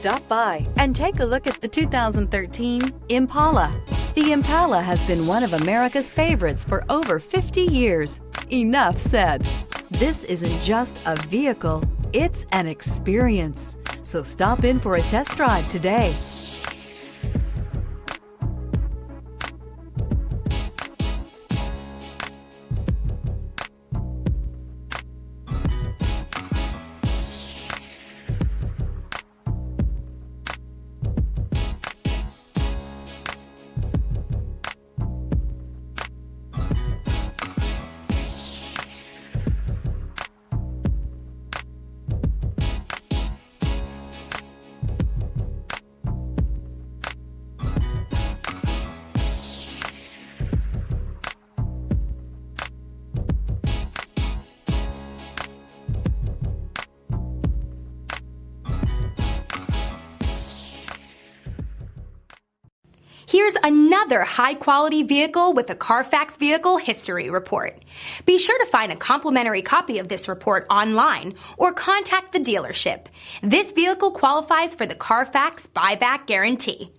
Stop by and take a look at the 2013 Impala. The Impala has been one of America's favorites for over 50 years. Enough said. This isn't just a vehicle, it's an experience. So stop in for a test drive today. Here's another high-quality vehicle with a Carfax Vehicle History Report. Be sure to find a complimentary copy of this report online or contact the dealership. This vehicle qualifies for the Carfax Buyback Guarantee.